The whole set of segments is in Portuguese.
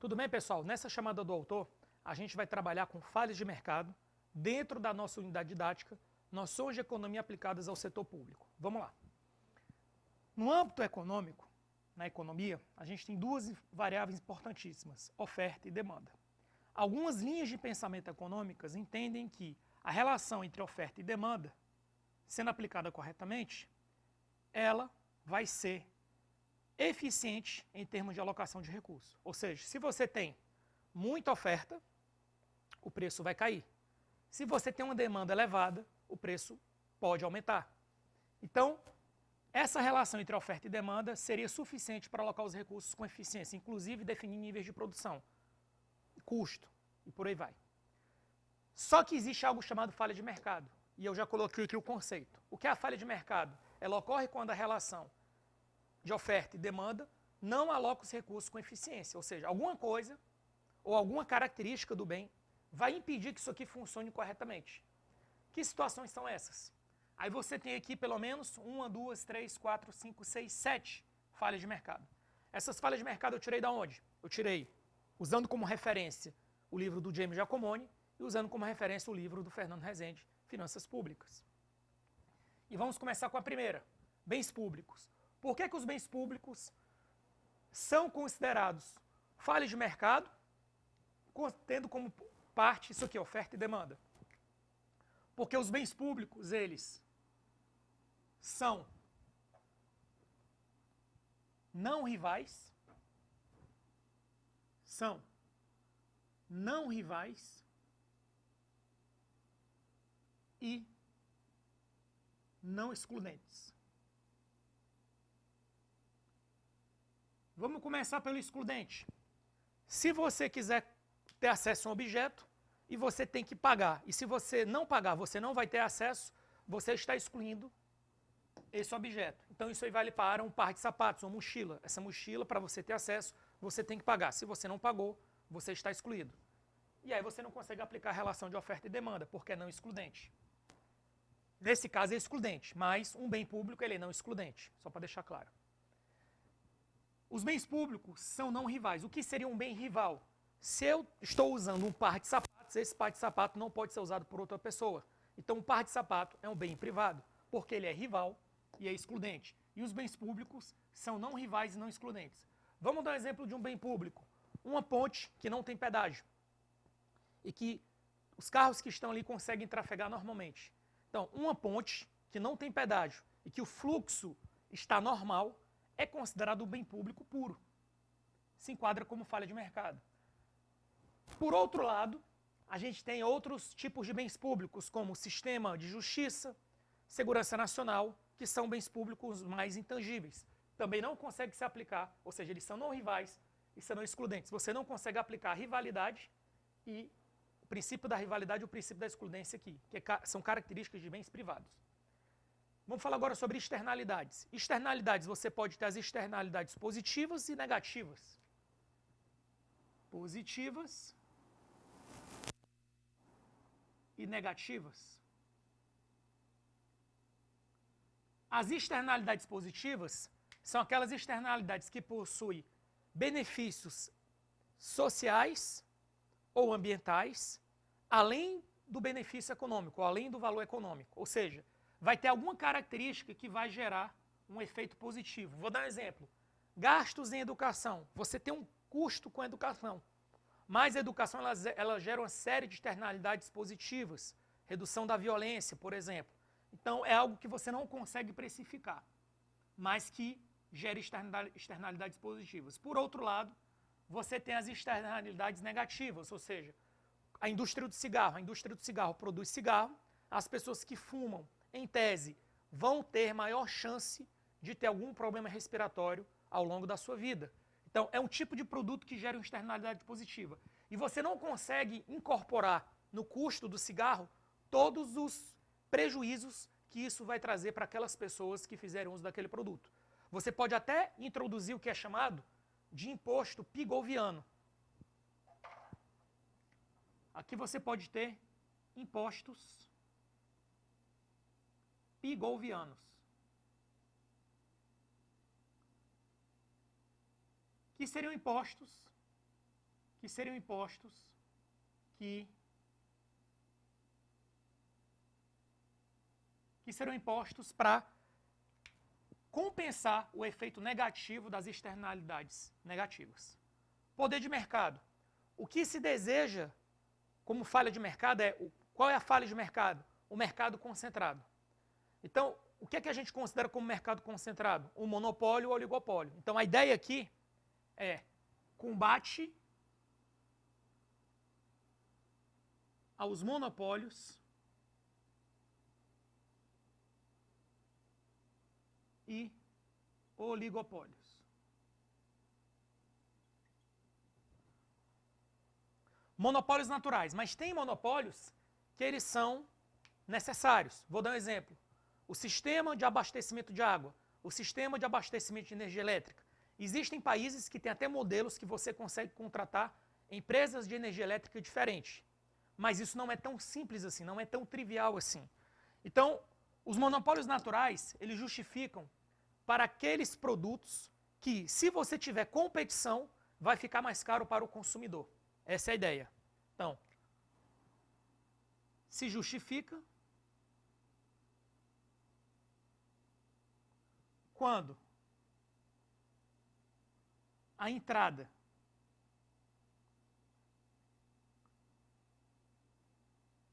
Tudo bem, pessoal? Nessa chamada do autor, a gente vai trabalhar com falhas de mercado dentro da nossa unidade didática, noções de economia aplicadas ao setor público. Vamos lá. No âmbito econômico, na economia, a gente tem duas variáveis importantíssimas, oferta e demanda. Algumas linhas de pensamento econômicas entendem que a relação entre oferta e demanda, sendo aplicada corretamente, ela vai ser eficiente em termos de alocação de recursos. Ou seja, se você tem muita oferta, o preço vai cair. Se você tem uma demanda elevada, o preço pode aumentar. Então, essa relação entre oferta e demanda seria suficiente para alocar os recursos com eficiência, inclusive definir níveis de produção, custo e por aí vai. Só que existe algo chamado falha de mercado, e eu já coloquei aqui o conceito. O que é a falha de mercado? Ela ocorre quando a relação de oferta e demanda não aloca os recursos com eficiência, ou seja, alguma coisa ou alguma característica do bem vai impedir que isso aqui funcione corretamente. Que situações são essas? Aí você tem aqui pelo menos 1, 2, 3, 4, 5, 6, 7 falhas de mercado. Essas falhas de mercado eu tirei da onde? Eu tirei usando como referência o livro do James Giacomoni e usando como referência o livro do Fernando Rezende, Finanças Públicas. E vamos começar com a primeira, bens públicos. Por que os bens públicos são considerados falhas de mercado, tendo como parte isso aqui, oferta e demanda? Porque os bens públicos, eles são não rivais, e não excludentes. Vamos começar pelo excludente. Se você quiser ter acesso a um objeto e você tem que pagar, e se você não pagar, você não vai ter acesso, você está excluindo esse objeto. Então isso aí vale para um par de sapatos, uma mochila. Essa mochila, para você ter acesso, você tem que pagar. Se você não pagou, você está excluído. E aí você não consegue aplicar a relação de oferta e demanda, porque é não excludente. Nesse caso é excludente, mas um bem público ele é não excludente, só para deixar claro. Os bens públicos são não rivais. O que seria um bem rival? Se eu estou usando um par de sapatos, esse par de sapato não pode ser usado por outra pessoa. Então um par de sapato é um bem privado, porque ele é rival e é excludente. E os bens públicos são não rivais e não excludentes. Vamos dar um exemplo de um bem público. Uma ponte que não tem pedágio e que os carros que estão ali conseguem trafegar normalmente. Então, uma ponte que não tem pedágio e que o fluxo está normal é considerado um bem público puro. Se enquadra como falha de mercado. Por outro lado, a gente tem outros tipos de bens públicos, como o sistema de justiça, segurança nacional, que são bens públicos mais intangíveis. Também não consegue se aplicar, ou seja, eles são não rivais e são não excludentes. Você não consegue aplicar a rivalidade e o princípio da rivalidade e o princípio da excludência aqui, que são características de bens privados. Vamos falar agora sobre externalidades. Externalidades, você pode ter as externalidades positivas e negativas. Positivas e negativas. As externalidades positivas são aquelas externalidades que possuem benefícios sociais ou ambientais, além do benefício econômico, além do valor econômico. Ou seja, vai ter alguma característica que vai gerar um efeito positivo. Vou dar um exemplo. Gastos em educação. Você tem um custo com a educação, mas a educação ela gera uma série de externalidades positivas. Redução da violência, por exemplo. Então, é algo que você não consegue precificar, mas que gera externalidades positivas. Por outro lado, você tem as externalidades negativas, ou seja, a indústria do cigarro. A indústria do cigarro produz cigarro, as pessoas que fumam, em tese, vão ter maior chance de ter algum problema respiratório ao longo da sua vida. Então, é um tipo de produto que gera uma externalidade positiva. E você não consegue incorporar no custo do cigarro todos os prejuízos que isso vai trazer para aquelas pessoas que fizerem uso daquele produto. Você pode até introduzir o que é chamado de imposto pigoviano. Aqui você pode ter impostos pigovianos, que seriam impostos que seriam impostos que serão impostos para compensar o efeito negativo das externalidades negativas. Poder de mercado. O que se deseja como falha de mercado qual é a falha de mercado? O mercado concentrado. Então, o que é que a gente considera como mercado concentrado? O monopólio ou oligopólio. Então, a ideia aqui é combate aos monopólios e oligopólios. Monopólios naturais, mas tem monopólios que eles são necessários. Vou dar um exemplo. O sistema de abastecimento de água, o sistema de abastecimento de energia elétrica. Existem países que têm até modelos que você consegue contratar empresas de energia elétrica diferentes. Mas isso não é tão simples assim, não é tão trivial assim. Então, os monopólios naturais, eles justificam para aqueles produtos que, se você tiver competição, vai ficar mais caro para o consumidor. Essa é a ideia. Então, se justifica quando a entrada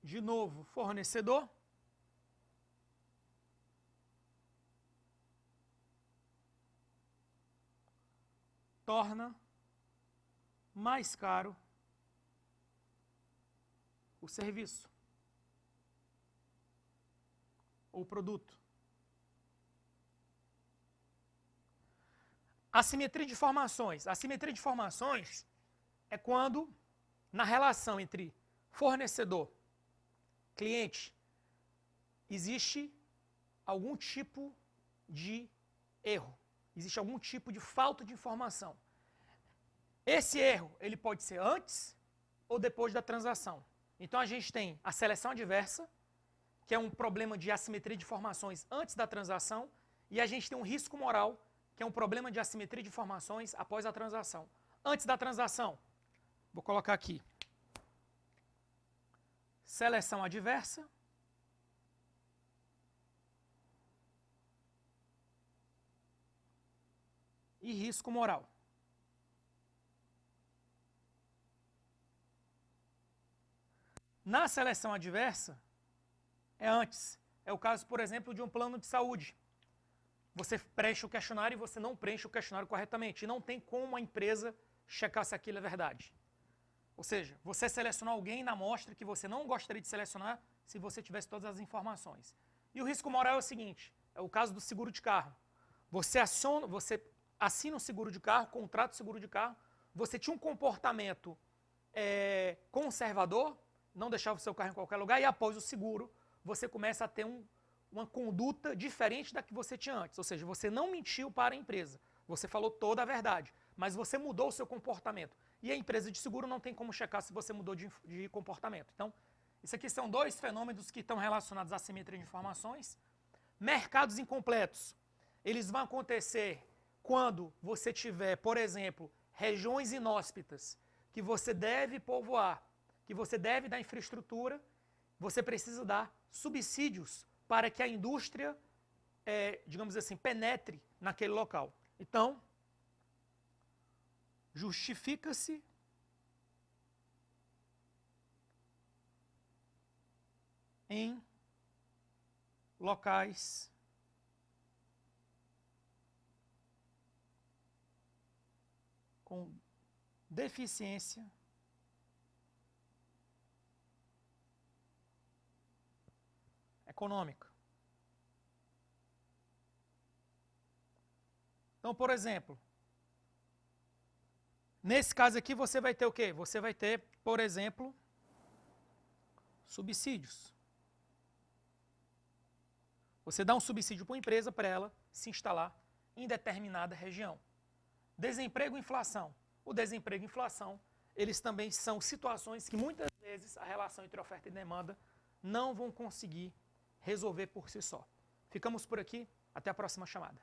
de novo fornecedor torna mais caro o serviço ou produto. Assimetria de informações. Assimetria de informações é quando, na relação entre fornecedor e cliente, existe algum tipo de erro, existe algum tipo de falta de informação. Esse erro ele pode ser antes ou depois da transação. Então a gente tem a seleção adversa, que é um problema de assimetria de informações antes da transação, e a gente tem um risco moral, que é um problema de assimetria de informações após a transação. Antes da transação, vou colocar aqui, seleção adversa, e risco moral. Na seleção adversa, é antes. É o caso, por exemplo, de um plano de saúde. Você preenche o questionário e você não preenche o questionário corretamente. E não tem como a empresa checar se aquilo é verdade. Ou seja, você selecionou alguém na amostra que você não gostaria de selecionar se você tivesse todas as informações. E o risco moral é o seguinte, é o caso do seguro de carro. Você assina um seguro de carro, contrata o seguro de carro, você tinha um comportamento conservador, não deixava o seu carro em qualquer lugar, e após o seguro, você começa a ter uma conduta diferente da que você tinha antes. Ou seja, você não mentiu para a empresa, você falou toda a verdade, mas você mudou o seu comportamento. E a empresa de seguro não tem como checar se você mudou de comportamento. Então, isso aqui são dois fenômenos que estão relacionados à assimetria de informações. Mercados incompletos, eles vão acontecer quando você tiver, por exemplo, regiões inóspitas, que você deve povoar, que você deve dar infraestrutura, você precisa dar subsídios para que a indústria, digamos assim, penetre naquele local. Então, justifica-se em locais com deficiência econômica. Então, por exemplo, nesse caso aqui você vai ter o quê? Você vai ter, por exemplo, subsídios. Você dá um subsídio para uma empresa para ela se instalar em determinada região. Desemprego e inflação. O desemprego e inflação, eles também são situações que muitas vezes a relação entre oferta e demanda não vão conseguir resolver por si só. Ficamos por aqui, até a próxima chamada.